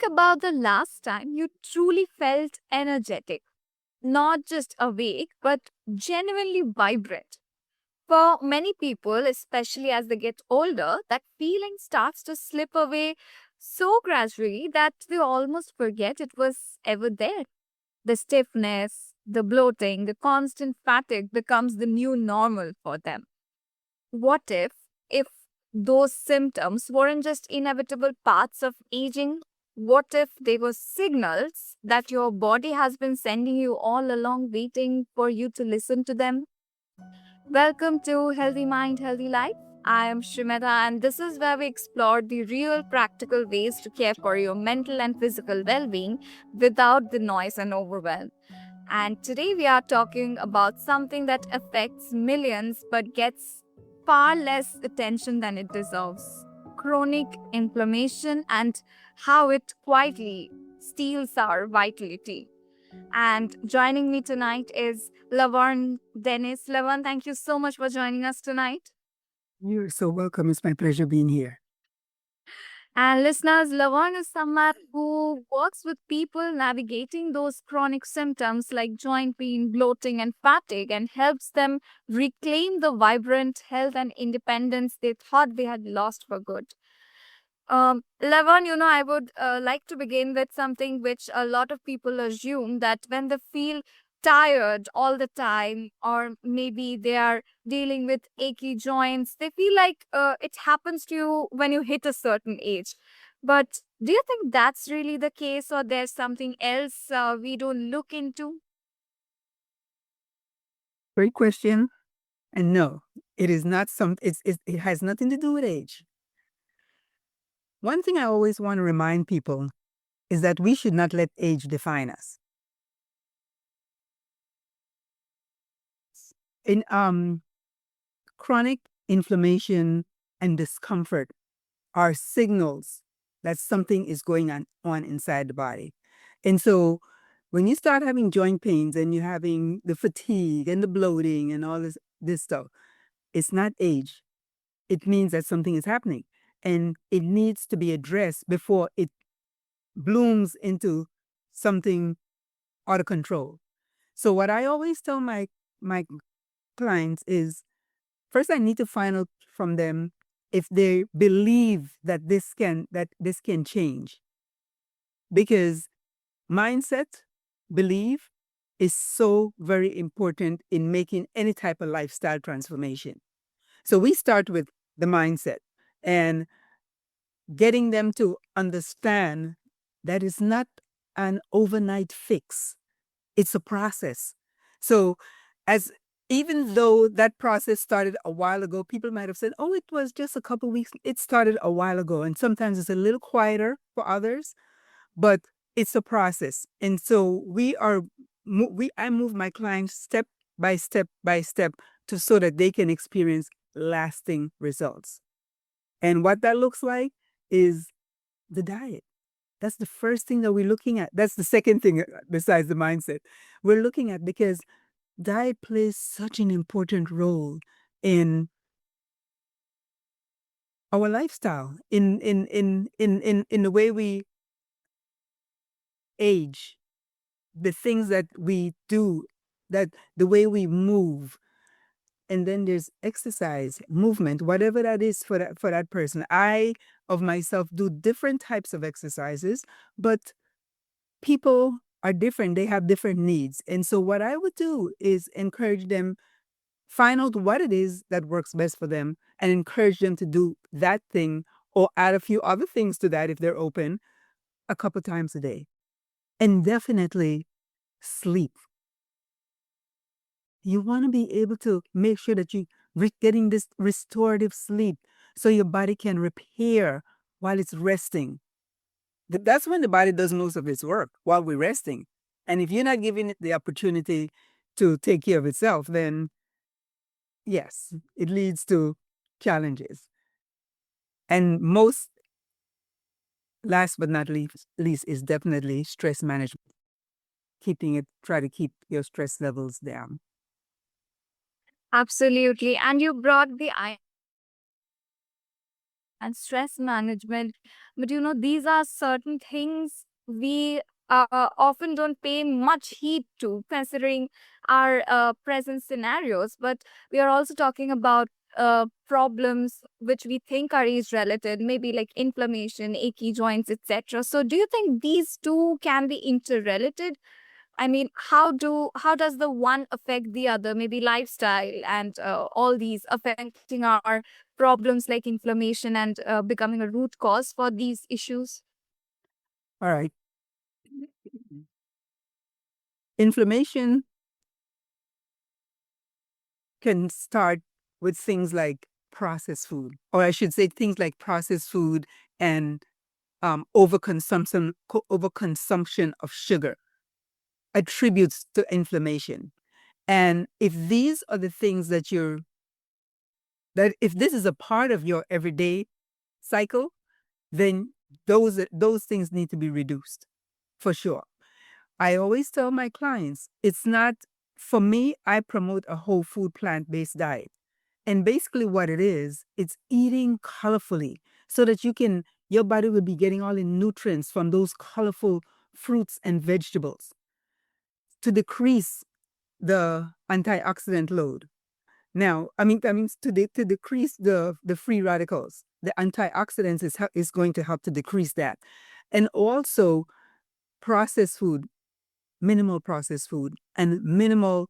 Think about the last time you truly felt energetic, not just awake, but genuinely vibrant. For many people, especially as they get older, that feeling starts to slip away so gradually that they almost forget it was ever there. The stiffness, the bloating, the constant fatigue becomes the new normal for them. What if those symptoms weren't just inevitable parts of aging? What if they were signals that your body has been sending you all along, waiting for you to listen to them? Welcome to Healthy Mind, Healthy Life. I am Shrimeta, and this is where we explore the real practical ways to care for your mental and physical well being without the noise and overwhelm. And today we are talking about something that affects millions but gets far less attention than it deserves: chronic inflammation and how it quietly steals our vitality. And joining me tonight is Lavern Dennis. Lavern, thank you so much for joining us tonight. You're so welcome. It's my pleasure being here. And listeners, Lavern is someone who works with people navigating those chronic symptoms like joint pain, bloating, and fatigue, and helps them reclaim the vibrant health and independence they thought they had lost for good. Lavern, I would like to begin with something which a lot of people assume, that when they feel tired all the time, or maybe they are dealing with achy joints, they feel like it happens to you when you hit a certain age. But do you think that's really the case, or there's something else we don't look into? Great question. And no, it is not some. It has nothing to do with age. One thing I always want to remind people is that we should not let age define us. In chronic inflammation and discomfort are signals that something is going on inside the body. And so when you start having joint pains and you're having the fatigue and the bloating and all this stuff, it's not age. It means that something is happening and it needs to be addressed before it blooms into something out of control. So what I always tell my clients is, first I need to find out from them if they believe that this can change, because mindset, belief is so very important in making any type of lifestyle transformation. So we start with the mindset and getting them to understand that it's not an overnight fix. It's a process. So as even though that process started a while ago, people might have said, oh, it was just a couple weeks. It started a while ago. And sometimes it's a little quieter for others, but it's a process. And so I move my clients step by step by step so that they can experience lasting results. And what that looks like is the diet. That's the first thing that we're looking at. That's the second thing besides the mindset we're looking at, because diet plays such an important role in our lifestyle, in the way we age, the things that we do, that the way we move. And then there's exercise, movement, whatever that is for that person. I of myself do different types of exercises, but people are different. They have different needs. And so what I would do is encourage them, find out what it is that works best for them, and encourage them to do that thing or add a few other things to that if they're open, a couple times a day. And definitely sleep. You want to be able to make sure that you're getting this restorative sleep so your body can repair while it's resting. That's when the body does most of its work, while we're resting. And if you're not giving it the opportunity to take care of itself, then yes, it leads to challenges. And last but not least, is definitely stress management. Try to keep your stress levels down. Absolutely. And you brought the and stress management. But these are certain things we often don't pay much heed to, considering our present scenarios. But we are also talking about problems which we think are age related, maybe like inflammation, achy joints, etc. So, do you think these two can be interrelated? I mean, how does the one affect the other? Maybe lifestyle and all these affecting our problems like inflammation and becoming a root cause for these issues. All right. Inflammation can start with things like processed food, or I should say things like processed food and overconsumption of sugar attributes to inflammation. And if these are the things that if this is a part of your everyday cycle, then those things need to be reduced for sure. I always tell my clients, it's not for me, I promote a whole food plant-based diet. And basically what it is, it's eating colorfully so that your body will be getting all the nutrients from those colorful fruits and vegetables to decrease the antioxidant load. Now, I mean to decrease the free radicals, the antioxidants is going to help to decrease that. And also processed food, minimal processed food and minimal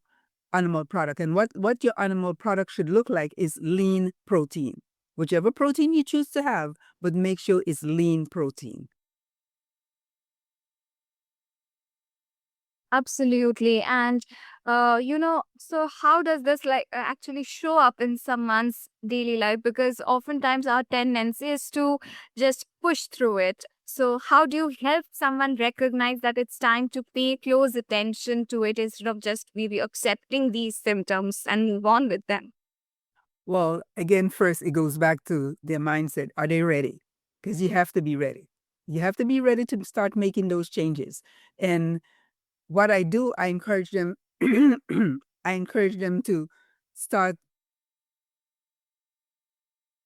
animal product. And what your animal product should look like is lean protein. Whichever protein you choose to have, but make sure it's lean protein. Absolutely. And, so how does this like actually show up in someone's daily life? Because oftentimes our tendency is to just push through it. So, how do you help someone recognize that it's time to pay close attention to it instead of just maybe accepting these symptoms and move on with them? Well, again, first it goes back to their mindset. Are they ready? Because you have to be ready. You have to be ready to start making those changes. And what I do, I encourage them I encourage them to start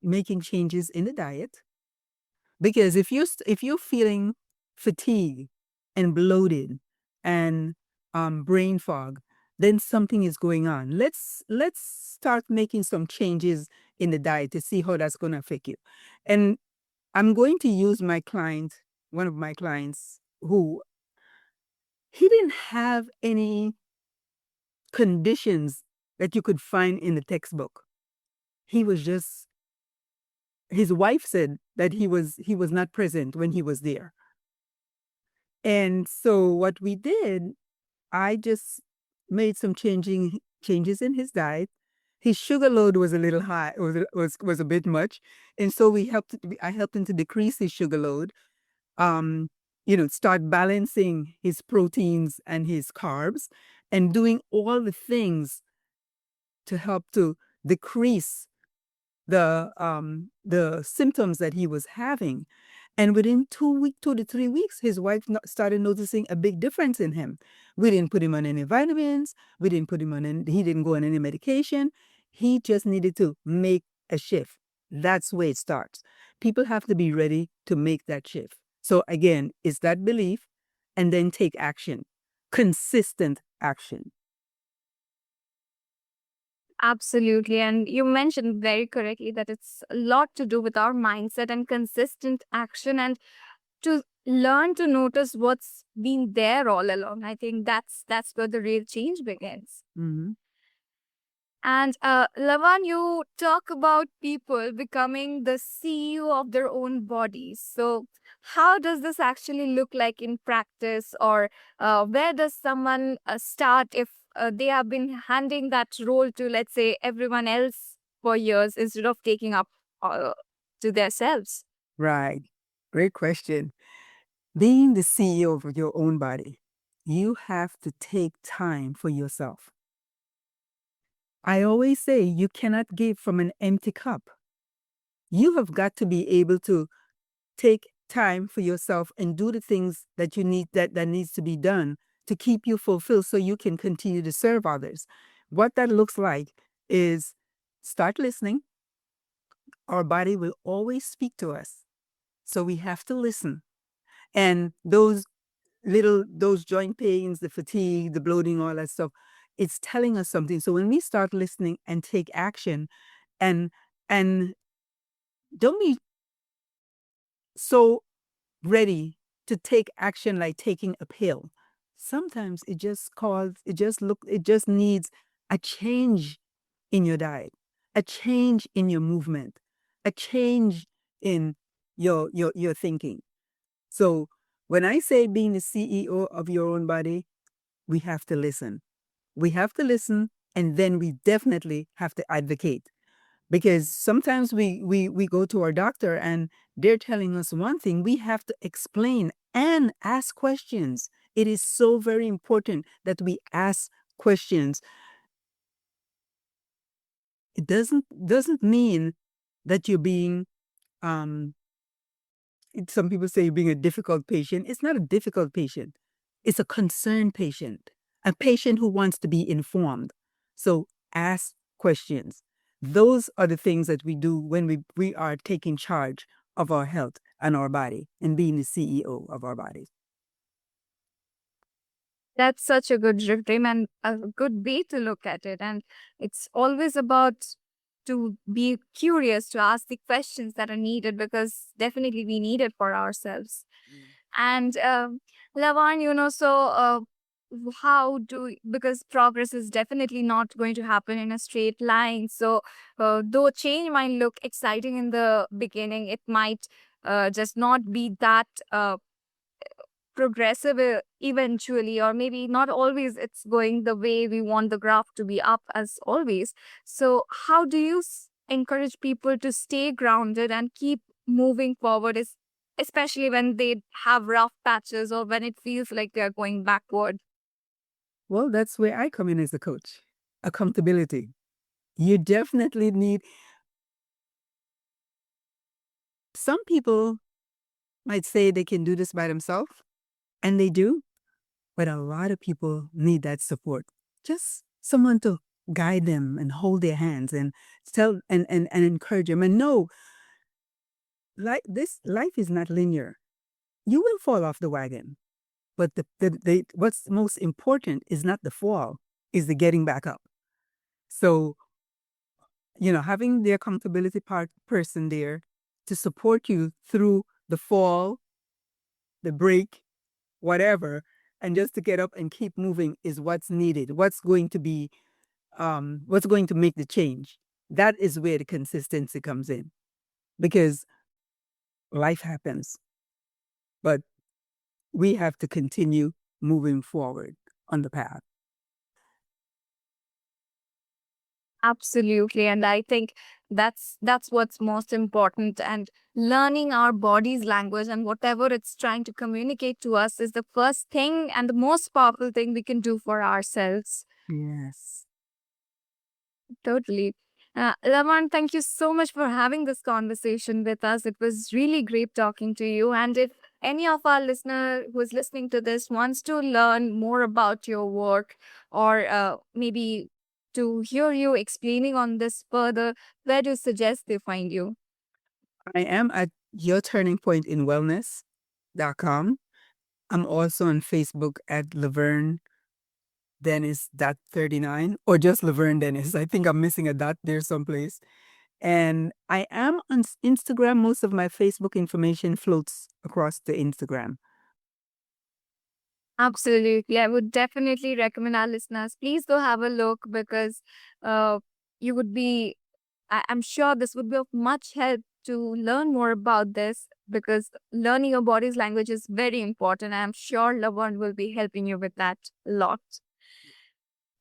making changes in the diet. Because if you're feeling fatigue and bloated and brain fog, then something is going on. Let's start making some changes in the diet to see how that's going to affect you. And I'm going to use one of my clients, who he didn't have any conditions that you could find in the textbook. He was just his wife said that he was not present when he was there. And so what we did, I just made some changes in his diet. His sugar load was a little high, was a bit much, and so I helped him to decrease his sugar load. Um, start balancing his proteins and his carbs, and doing all the things to help to decrease the symptoms that he was having. And within 2 to 3 weeks, his wife started noticing a big difference in him. We didn't put him on any vitamins. We didn't put him on any, he didn't go on any medication. He just needed to make a shift. That's where it starts. People have to be ready to make that shift. So again, it's that belief and then take action, consistent action. Absolutely. And you mentioned very correctly that it's a lot to do with our mindset and consistent action and to learn to notice what's been there all along. I think that's where the real change begins. Mhm. And Lavan, you talk about people becoming the CEO of their own bodies. So, how does this actually look like in practice, or where does someone start if they have been handing that role to, let's say, everyone else for years instead of taking up to themselves? Right. Great question. Being the CEO of your own body, you have to take time for yourself. I always say you cannot give from an empty cup. You have got to be able to take time for yourself and do the things that you need that needs to be done to keep you fulfilled so you can continue to serve others. What that looks like is start listening, our body will always speak to us. So we have to listen. And those joint pains, the fatigue, the bloating, all that stuff, it's telling us something. So when we start listening and take action, and and don't be so ready to take action like taking a pill. Sometimes it just needs a change in your diet, a change in your movement, a change in your thinking. So when I say being the CEO of your own body, we have to listen. We have to listen, and then we definitely have to advocate, because sometimes we go to our doctor and they're telling us one thing. We have to explain and ask questions. It is so very important that we ask questions. It doesn't mean that you're being um some people say being a difficult patient. It's not a difficult patient. It's a concerned patient, a patient who wants to be informed. So ask questions. Those are the things that we do when we are taking charge of our health and our body and being the CEO of our bodies. That's such a good reframe and a good way to look at it. And it's always about to be curious, to ask the questions that are needed, because definitely we need it for ourselves. And Lavan, how do, because progress is definitely not going to happen in a straight line. So though change might look exciting in the beginning, it might just not be that progressive eventually, or maybe not always it's going the way we want the graph to be up as always. So how do you encourage people to stay grounded and keep moving forward, especially when they have rough patches or when it feels like they're going backward? Well, that's where I come in as a coach. Accountability. You definitely need, some people might say they can do this by themselves, and they do. But a lot of people need that support. Just someone to guide them and hold their hands and tell and encourage them. And no, life is not linear. You will fall off the wagon. But what's most important is not the fall, is the getting back up. So, having the accountability person there to support you through the fall, the break, whatever, and just to get up and keep moving is what's needed. What's going to make the change. That is where the consistency comes in, because life happens, but we have to continue moving forward on the path. Absolutely. And I think that's what's most important. And learning our body's language and whatever it's trying to communicate to us is the first thing and the most powerful thing we can do for ourselves. Yes. Totally. Laman, thank you so much for having this conversation with us. It was really great talking to you. And if any of our listener who is listening to this wants to learn more about your work, or maybe to hear you explaining on this further, where do you suggest they find you? I am at Your Turning Point in Wellness.com. I'm also on Facebook at Lavern Dennis .39, or just Lavern Dennis. I think I'm missing a dot there someplace. And I am on Instagram. Most of my Facebook information floats across the Instagram. Absolutely. I would definitely recommend our listeners, please go have a look, because uh, you would be I'm sure this would be of much help to learn more about this, because learning your body's language is very important. I'm sure Lavan will be helping you with that a lot.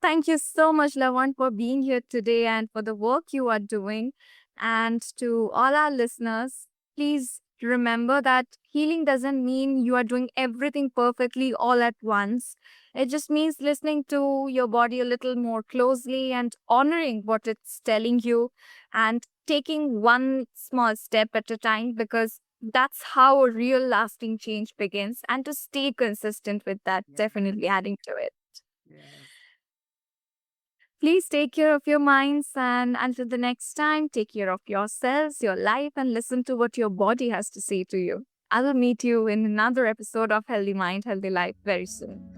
Thank you so much, Lavan, for being here today and for the work you are doing. And to all our listeners, please remember that healing doesn't mean you are doing everything perfectly all at once. It just means listening to your body a little more closely and honoring what it's telling you, and taking one small step at a time, because that's how a real lasting change begins. And to stay consistent with that, Yes. definitely adding to it. Yes. Please take care of your minds, and until the next time, take care of yourselves, your life, and listen to what your body has to say to you. I will meet you in another episode of Healthy Mind, Healthy Life very soon.